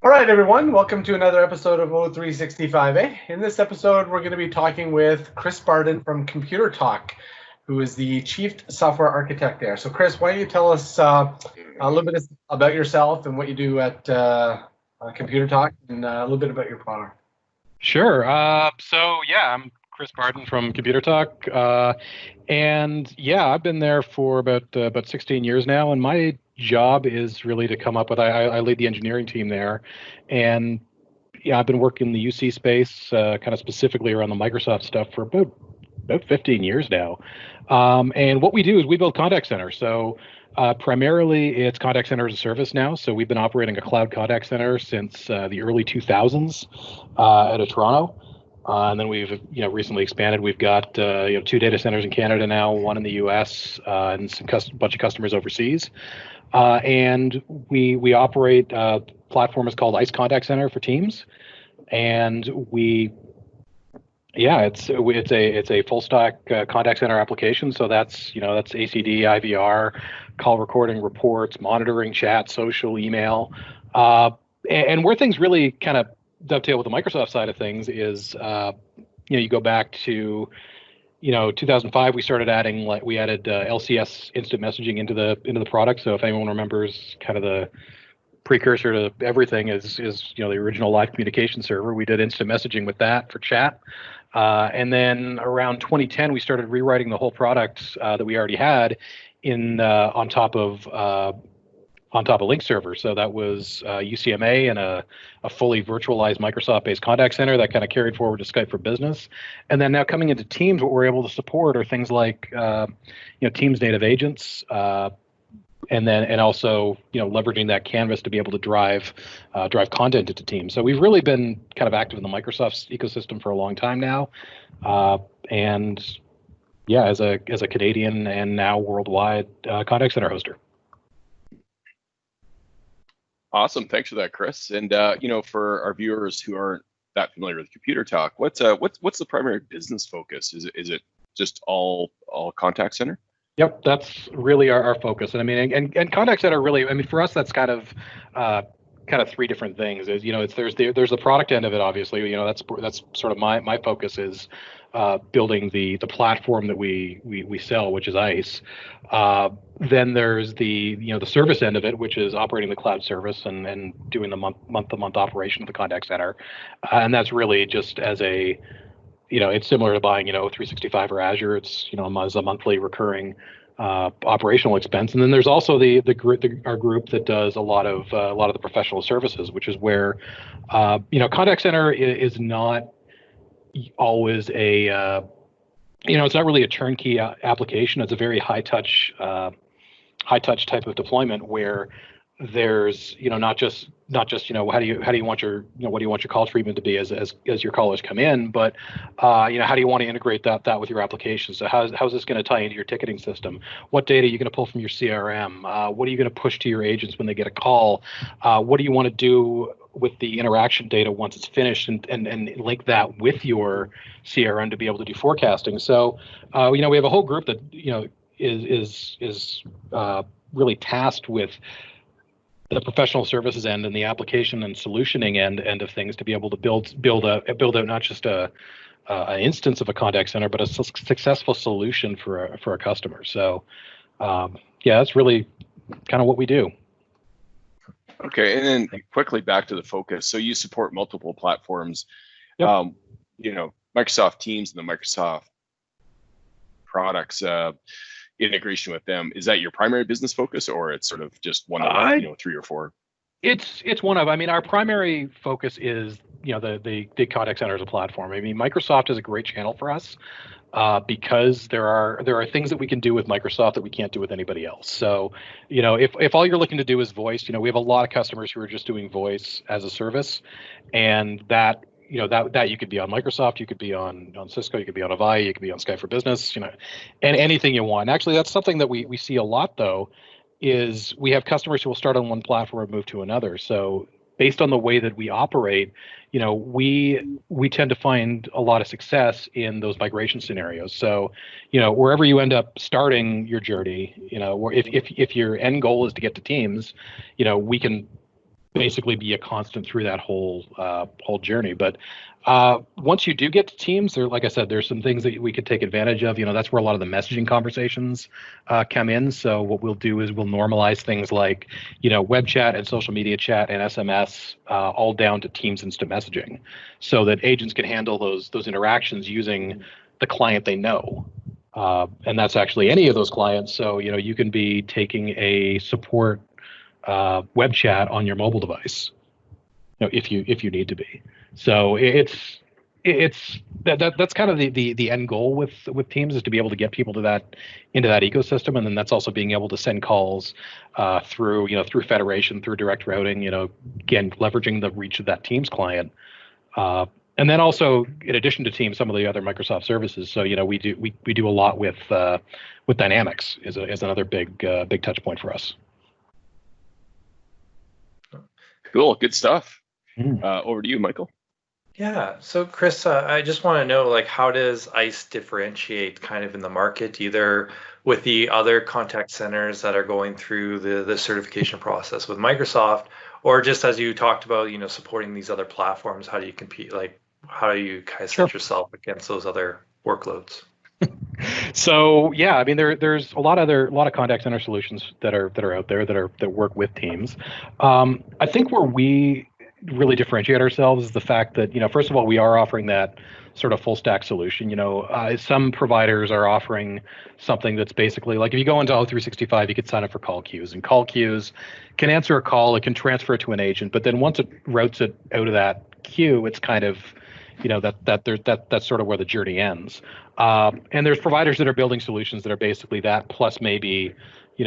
All right, everyone, welcome to another episode of O365Eh. In this episode, we're going to be talking with Chris Bardon from Computer Talk, who is the Chief Software Architect there. So, Chris, why don't you tell us a little bit about yourself and what you do at Computer Talk, and a little bit about your product. Sure. I'm Chris Bardon from Computer Talk, and I've been there for about 16 years now. And my job is really to come up with. I lead the engineering team there, and I've been working in the UC space, kind of specifically around the Microsoft stuff for about 15 years now. And what we do is we build contact centers. So primarily, it's contact center as a service now. So we've been operating a cloud contact center since the early 2000s out of Toronto. And then we've recently expanded. We've got 2 data centers in Canada now, 1 in the U.S., and a bunch of customers overseas. And we operate a platform is called ICE Contact Center for Teams, and it's a full stack contact center application. So that's ACD, IVR, call recording, reports, monitoring, chat, social, email, and where things really kind of dovetail with the Microsoft side of things is you go back to 2005. We started adding LCS instant messaging into the product. So if anyone remembers, kind of the precursor to everything is the original live communication server. We did instant messaging with that for chat. And then around 2010, we started rewriting the whole product that we already had on top of Link server. So that was UCMA and a fully virtualized Microsoft-based contact center that kind of carried forward to Skype for Business. And then now coming into Teams, what we're able to support are things like Teams native agents, and also leveraging that canvas to be able to drive content into Teams. So we've really been kind of active in the Microsoft ecosystem for a long time now, and as a Canadian and now worldwide contact center hoster. Awesome, thanks for that, Chris. And for our viewers who aren't that familiar with Computer Talk, what's the primary business focus? Is it just all contact center? Yep, that's really our focus. And I mean, and contact center really, I mean, for us, that's kind of 3 different things. Is there's the product end of it, obviously. That's sort of my focus is building the platform that we sell, which is ICE. Then there's the service end of it, which is operating the cloud service and doing the month-to-month operation of the contact center. And that's really just as a it's similar to buying, O365 or Azure. It's, as a monthly recurring operational expense. And then there's also our group that does a lot of the professional services, which is where, contact center is not always it's not really a turnkey application. It's a very high touch type of deployment where there's not just how do you want your what do you want your call treatment to be as your callers come in, but how do you want to integrate that with your application? So how's this going to tie into your ticketing system? What data are you going to pull from your CRM? What are you going to push to your agents when they get a call? What do you want to do with the interaction data once it's finished, and link that with your CRM to be able to do forecasting? So we have a whole group that is really tasked with the professional services end and the application and solutioning end of things to be able to build out not just an instance of a contact center, but a successful solution for a customer. So that's really kind of what we do. Okay, and then quickly back to the focus. So you support multiple platforms. Yep. Microsoft Teams and the Microsoft products. Integration with them, is that your primary business focus, or it's sort of just one of 3 or 4? It's one of. I mean, our primary focus is the contact center as a platform. I mean, Microsoft is a great channel for us because there are things that we can do with Microsoft that we can't do with anybody else. So if all you're looking to do is voice, we have a lot of customers who are just doing voice as a service, and that you could be on Microsoft, you could be on Cisco, you could be on Avaya, you could be on Skype for Business, and anything you want. And actually, that's something that we see a lot, though, is we have customers who will start on one platform and move to another. So based on the way that we operate, we tend to find a lot of success in those migration scenarios. So, wherever you end up starting your journey, if your end goal is to get to Teams, we can basically be a constant through that whole journey. But once you do get to Teams, there, like I said, there's some things that we could take advantage of. That's where a lot of the messaging conversations come in. So what we'll do is we'll normalize things like, web chat and social media chat and SMS all down to Teams instant messaging, so that agents can handle those interactions using the client they know. And that's actually any of those clients. So you can be taking a support web chat on your mobile device, if you need to be. So it's that's kind of the end goal with Teams, is to be able to get people into that ecosystem, and then that's also being able to send calls through federation, through direct routing, again leveraging the reach of that Teams client. And then also, in addition to Teams, some of the other Microsoft services. So we do a lot with Dynamics is another big touch point for us. Cool, good stuff. Over to you, Michael. Yeah. So Chris, I just want to know, how does ICE differentiate kind of in the market, either with the other contact centers that are going through the certification process with Microsoft, or just as you talked about, supporting these other platforms? How do you compete? How do you kind of set yourself against those other workloads? So yeah, I mean, there's a lot of contact center solutions that are out there that work with Teams. I think where we really differentiate ourselves is the fact that first of all, we are offering that sort of full stack solution. Some providers are offering something that's basically like, if you go into O365, you could sign up for call queues, and call queues can answer a call, it can transfer it to an agent, but then once it routes it out of that queue, it's kind of that's sort of where the journey ends. And there's providers that are building solutions that are basically that, plus maybe a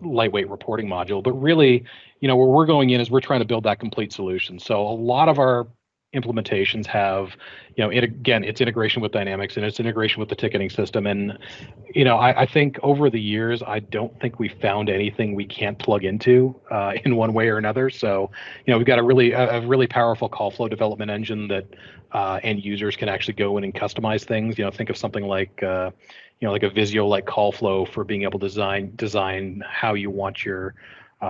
lightweight reporting module. But really, where we're going in is we're trying to build that complete solution. So a lot of our implementations have, it's integration with Dynamics, and it's integration with the ticketing system. And I think over the years, I don't think we found anything we can't plug into in one way or another. So we've got a really powerful call flow development engine that end users can actually go in and customize things. Think of something like like a Visio-like call flow for being able to design how you want your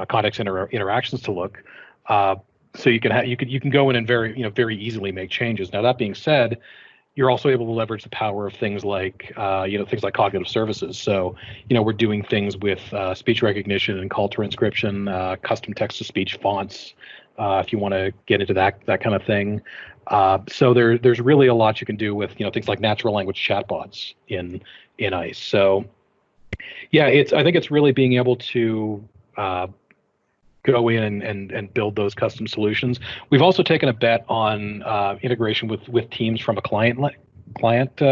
contact center interactions to look. So you can go in and very easily make changes. Now, that being said, you're also able to leverage the power of things like things like cognitive services. So we're doing things with speech recognition and call transcription, custom text to speech fonts, if you want to get into that kind of thing. So there's really a lot you can do with things like natural language chatbots in ICE. So yeah, I think it's really being able to go in and build those custom solutions. We've also taken a bet on integration with Teams from a client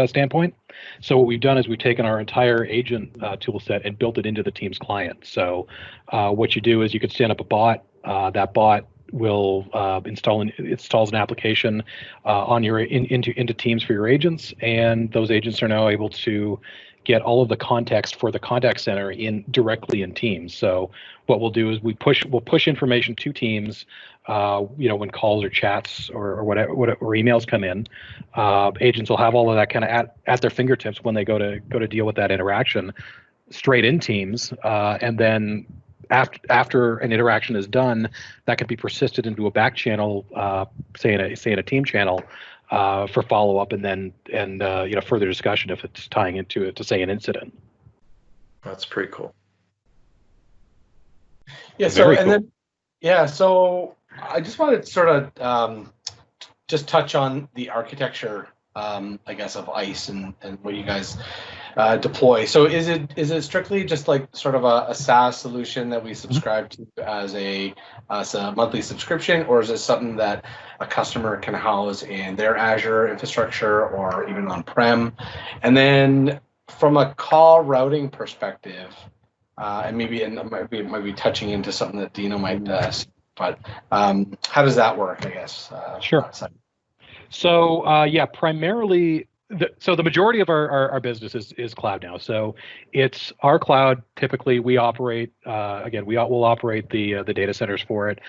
standpoint. So what we've done is we've taken our entire agent tool set and built it into the Teams client. So what you do is you could stand up a bot. That bot will installs an application on into Teams for your agents, and those agents are now able to get all of the context for the contact center directly in Teams. So what we'll do is we'll push information to Teams, when calls or chats or whatever or emails come in. Agents will have all of that kind of at their fingertips when they go to deal with that interaction straight in Teams, and then after an interaction is done, that could be persisted into a back channel, say in a team channel, for follow up and further discussion if it's tying into it to say an incident. That's pretty cool. Yeah. So I just wanted to sort of just touch on the architecture, I guess, of ICE and what you guys deploy. So is it strictly just like sort of a SaaS solution that we subscribe to as a monthly subscription, or is it something that a customer can house in their Azure infrastructure or even on-prem? And then from a call routing perspective, and maybe it might be touching into something that Dino might but how does that work, I guess? Sure. So primarily, the majority of our business is cloud now. So it's our cloud. Typically, we operate we'll operate the data centers for it,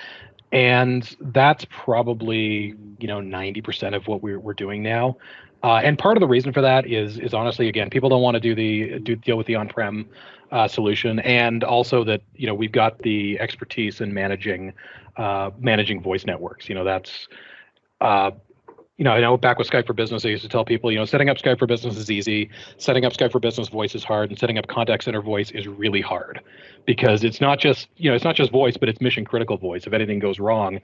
and that's probably 90% of what we're doing now. And part of the reason for that is honestly, again, people don't want to deal with the on-prem solution, and also that we've got the expertise in managing voice networks. That's I know back with Skype for Business, I used to tell people, setting up Skype for Business is easy, setting up Skype for Business voice is hard, and setting up contact center voice is really hard, because it's not just voice, but it's mission critical voice. If anything goes wrong,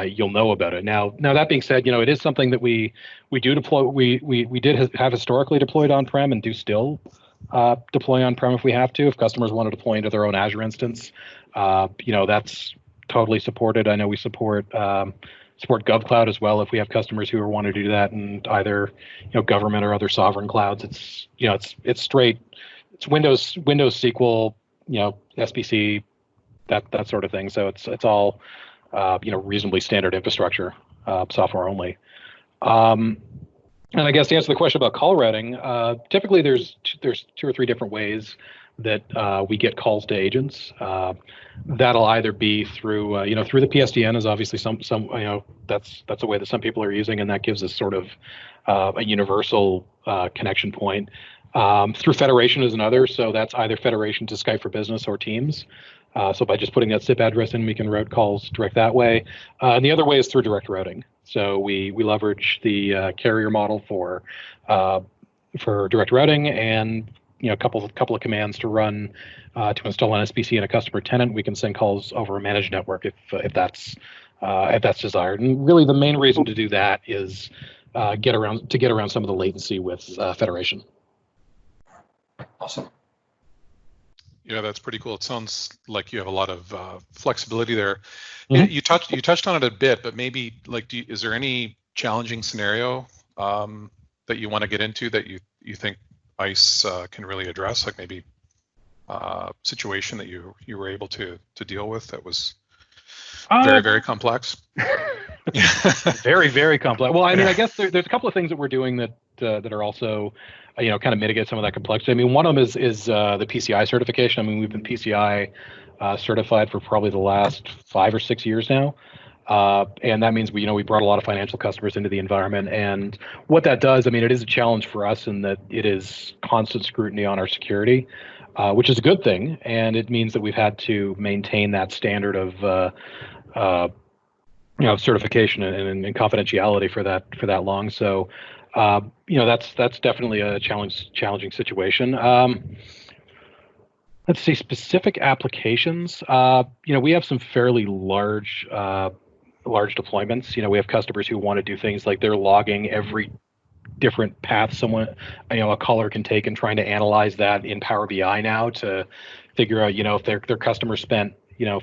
you'll know about it. Now that being said, it is something that we do deploy. We did have historically deployed on-prem and do still deploy on-prem if we have to. If customers want to deploy into their own Azure instance, that's totally supported. I know we support GovCloud as well if we have customers who want to do that in either government or other sovereign clouds. It's straight, it's Windows SQL, SBC, that sort of thing. So it's all reasonably standard infrastructure, software only. And I guess to answer the question about call routing, typically there's 2 or 3 different ways that we get calls to agents. That'll either be through through the PSTN is obviously some that's a way that some people are using, and that gives us sort of a universal connection point. Through Federation is another, so that's either Federation to Skype for Business or Teams. So by just putting that SIP address in, we can route calls direct that way. And the other way is through direct routing. So we leverage the carrier model for direct routing, and a couple of commands to run to install an SBC in a customer tenant. We can send calls over a managed network if that's desired. And really, the main reason to do that is get around some of the latency with Federation. Awesome. Yeah, that's pretty cool. It sounds like you have a lot of flexibility there. Mm-hmm. You touched on it a bit, but maybe is there any challenging scenario that you want to get into that you think ICE can really address, like maybe situation that you were able to deal with that was very complex? Very, very complex. Well, I mean, I guess there's a couple of things that we're doing that are also kind of mitigate some of that complexity. I mean, one of them is the PCI certification. I mean, we've been PCI certified for probably the last 5 or 6 years now. And that means we brought a lot of financial customers into the environment. And what that does, I mean, it is a challenge for us in that it is constant scrutiny on our security, which is a good thing. And it means that we've had to maintain that standard of certification and confidentiality for that long. So that's definitely a challenging situation. Let's see, specific applications. We have some fairly large deployments. We have customers who want to do things like they're logging every different path a caller can take and trying to analyze that in Power BI now to figure out, if their customer spent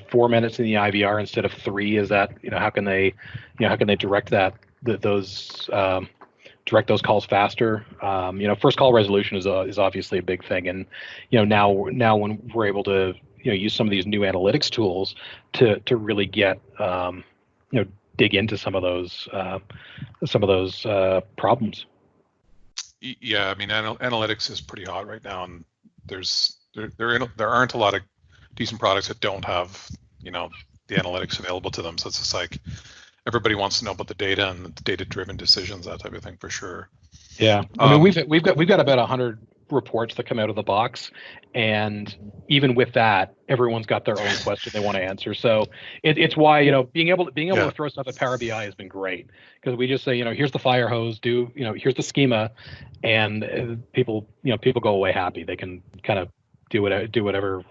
4 minutes in the IVR instead of 3, is that, how can they direct direct those calls faster? First call resolution is obviously a big thing, and now when we're able to use some of these new analytics tools to really get dig into some of those problems. Yeah, I mean, analytics is pretty hot right now, and there aren't a lot of decent products that don't have the analytics available to them. So it's just like everybody wants to know about the data and the data-driven decisions, that type of thing, for sure. Yeah, I mean, we've got about 100 reports that come out of the box, and even with that, everyone's got their own question they want to answer. So it's why being able to throw stuff at Power BI has been great, because we just say here's the fire hose, here's the schema, and people go away happy. They can kind of do whatever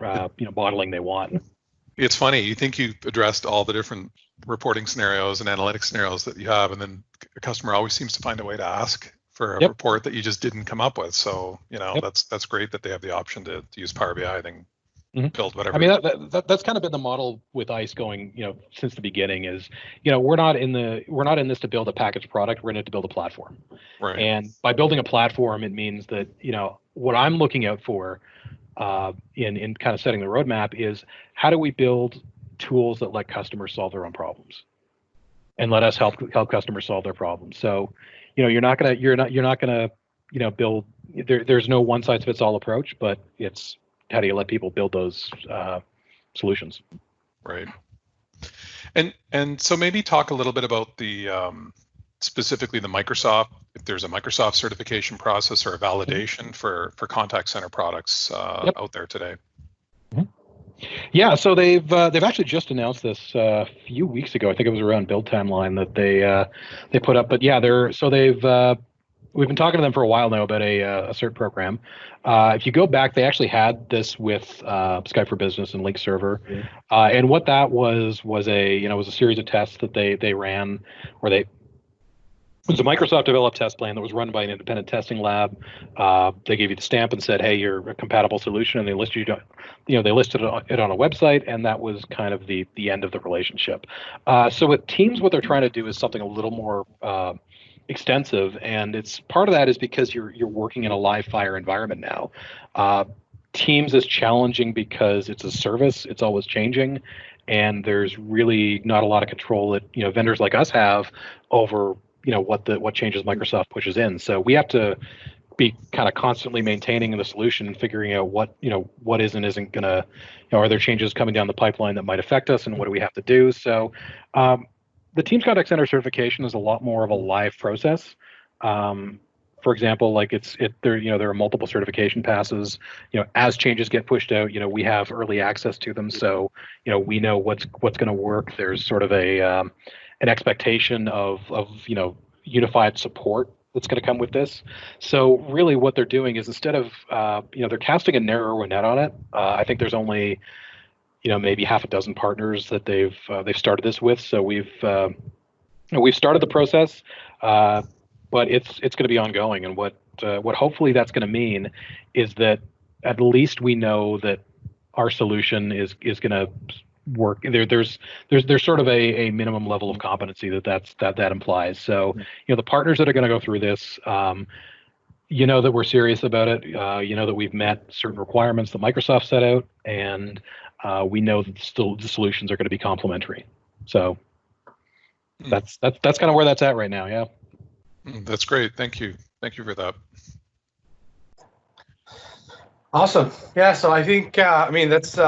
modeling they want. It's funny, you think you've addressed all the different reporting scenarios and analytics scenarios that you have, and then a customer always seems to find a way to ask for a report that you just didn't come up with. So that's great that they have the option to use Power BI. Then build whatever. I mean, that's kind of been the model with ICE going since the beginning. Is we're not in this to build a packaged product. We're in it to build a platform. Right. And by building a platform, it means that what I'm looking out for in kind of setting the roadmap is how do we build tools that let customers solve their own problems, and let us help customers solve their problems. So you're not gonna build. There's no one size fits all approach, but it's how do you let people build those solutions? Right. And so maybe talk a little bit about the specifically the Microsoft, if there's a Microsoft certification process or a validation for contact center products out there today. Yeah, so they've actually just announced this a few weeks ago. I think it was around build timeline that they put up. But yeah, we've been talking to them for a while now about a cert program. If you go back, they actually had this with Skype for Business and Link Server, and what that was a series of tests that they ran, where it was a Microsoft developed test plan that was run by an independent testing lab. They gave you the stamp and said, "Hey, you're a compatible solution," and they listed it on a website, and that was kind of the end of the relationship. So with Teams, what they're trying to do is something a little more extensive, and it's part of that is because you're working in a live fire environment now. Teams is challenging because it's a service; it's always changing, and there's really not a lot of control that vendors like us have over what changes Microsoft pushes in. So we have to be kind of constantly maintaining the solution and figuring out what is and isn't gonna, are there changes coming down the pipeline that might affect us, and what do we have to do? So the Teams Contact Center certification is a lot more of a live process. For example, like there are multiple certification passes. As changes get pushed out, we have early access to them, so we know what's going to work. There's sort of an expectation of unified support that's going to come with this. So really what they're doing is, instead of they're casting a narrower net on it. I think there's only maybe half a dozen partners that they've started this with. So we've started the process, but it's going to be ongoing. And what hopefully that's going to mean is that at least we know that our solution is going to work. There's sort of a minimum level of competency that implies. So the partners that are going to go through this, that we're serious about it. That we've met certain requirements that Microsoft set out, and we know that the solutions are going to be complementary. So that's kind of where that's at right now. Yeah. That's great. Thank you for that. Awesome. Yeah, so I think that's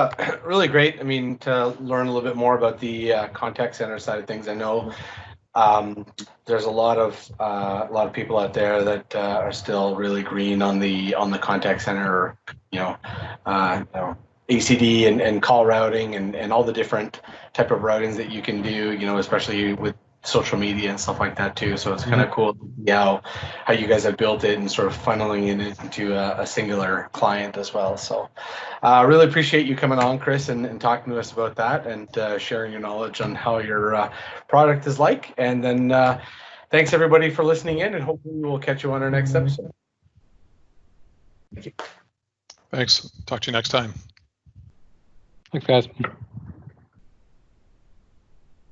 really great. To learn a little bit more about the contact center side of things. I know there's a lot of people out there that are still really green on the contact center, ACD and call routing and all the different type of routings that you can do, especially with social media and stuff like that too. So it's kind of cool to see how you guys have built it and sort of funneling it into a singular client as well. So really appreciate you coming on, Chris, and talking to us about that, and sharing your knowledge on how your product is like. And then thanks everybody for listening in, and hopefully we'll catch you on our next episode. Thank you. Thanks. Talk to you next time. Thanks, guys.